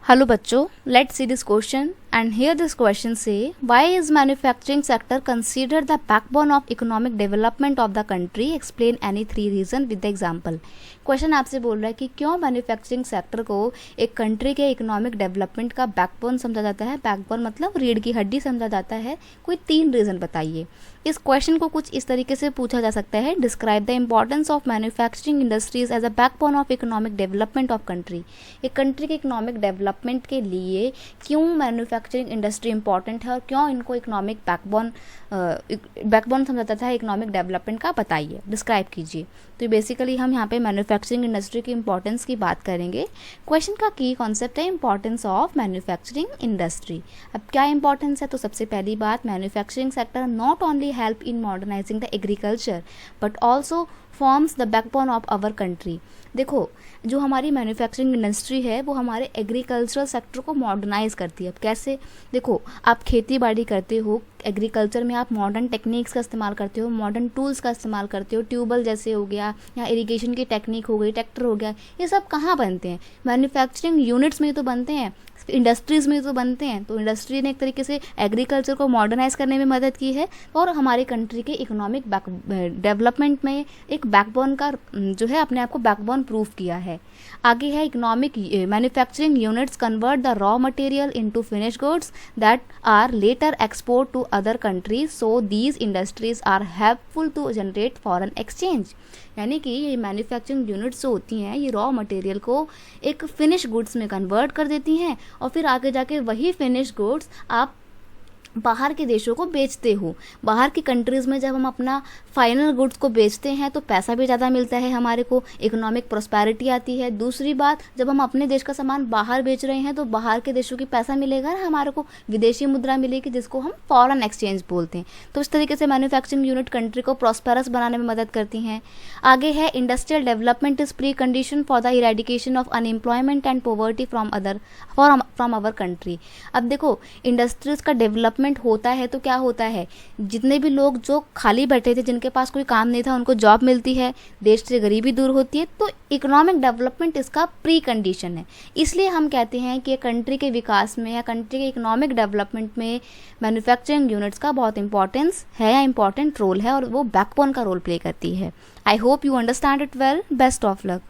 Hello बच्चों, let's see this question and here this question say why is manufacturing sector considered the backbone of economic development of the country? Explain any three reason with the example. Question आपसे बोल रहा है कि क्यों manufacturing sector को एक country के economic development का बैकबोन समझा जाता है. बैकबोन मतलब रीढ़ की हड्डी समझा जाता है. कोई 3 रीज़न बताइए. इस क्वेश्चन को कुछ इस तरीके से पूछा जा सकता है. Describe the importance of manufacturing industries as a backbone of economic development of country. एक कंट्री के इकोनॉमिक डेवलपमेंट के लिए क्यों मैन्युफैक्चरिंग इंडस्ट्री इंपॉर्टेंट है और क्यों इनको इकोनॉमिक बैकबोन समझा जाता है इकोनॉमिक डेवलपमेंट का, बताइए, डिस्क्राइब कीजिए. तो बेसिकली हम यहाँ पे मैन्युफैक्चरिंग इंडस्ट्री की इंपॉर्टेंस की बात करेंगे. क्वेश्चन का की कॉन्सेप्ट है इंपॉर्टेंस ऑफ मैन्युफैक्चरिंग इंडस्ट्री. अब क्या इंपॉर्टेंस है? तो सबसे पहली बात, manufacturing sector not only help in modernising the agriculture but also forms the backbone of our country. देखो, जो हमारी मैन्युफैक्चरिंग इंडस्ट्री है वो हमारे एग्रीकल्चरल सेक्टर को मॉडर्नाइज करती है. अब कैसे? देखो, आप खेती बाड़ी करते हो, एग्रीकल्चर में आप मॉडर्न टेक्निक्स का इस्तेमाल करते हो, मॉडर्न टूल्स का इस्तेमाल करते हो. ट्यूबवेल जैसे हो गया या इरिगेशन की टेक्निक हो गई, ट्रैक्टर हो गया, ये सब कहाँ बनते हैं? मैन्युफैक्चरिंग यूनिट्स में तो बनते हैं, इंडस्ट्रीज़ में तो बनते हैं. तो इंडस्ट्री ने एक तरीके से एग्रीकल्चर को मॉडर्नाइज करने में मदद की है और हमारी कंट्री के इकोनॉमिक डेवलपमेंट में एक बैकबोन का जो है अपने आप को बैकबोन प्रूफ किया है. आगे है economic manufacturing units convert the raw material into finish goods that are later export to other countries. So these industries are helpful to generate foreign exchange. यानी कि ये मैन्युफैक्चरिंग यूनिट्स जो होती हैं ये रॉ मटेरियल को एक फिनिश गुड्स में कन्वर्ट कर देती हैं और फिर आगे जाके वही फिनिश गुड्स आप बाहर के देशों को बेचते हो. बाहर की कंट्रीज़ में जब हम अपना फाइनल गुड्स को बेचते हैं तो पैसा भी ज़्यादा मिलता है, हमारे को इकोनॉमिक प्रॉस्पेरिटी आती है. दूसरी बात, जब हम अपने देश का सामान बाहर बेच रहे हैं तो बाहर के देशों की पैसा मिलेगा ना, हमारे को विदेशी मुद्रा मिलेगी जिसको हम फॉरेन एक्सचेंज बोलते हैं. तो इस तरीके से मैन्युफैक्चरिंग यूनिट कंट्री को प्रॉस्पेरस बनाने में मदद करती हैं. आगे है industrial development is precondition for the eradication of unemployment and poverty from our country. अब देखो, इंडस्ट्रीज का डेवलपमेंट होता है तो क्या होता है, जितने भी लोग जो खाली बैठे थे, जिनके पास कोई काम नहीं था, उनको जॉब मिलती है, देश से गरीबी दूर होती है. तो इकोनॉमिक डेवलपमेंट इसका प्री कंडीशन है. इसलिए हम कहते हैं कि कंट्री के विकास में या कंट्री के इकोनॉमिक डेवलपमेंट में मैन्युफैक्चरिंग यूनिट्स का बहुत इंपॉर्टेंस है या इंपॉर्टेंट रोल है और वो बैकबोन का रोल प्ले करती है. I hope you understand it well. Best of luck.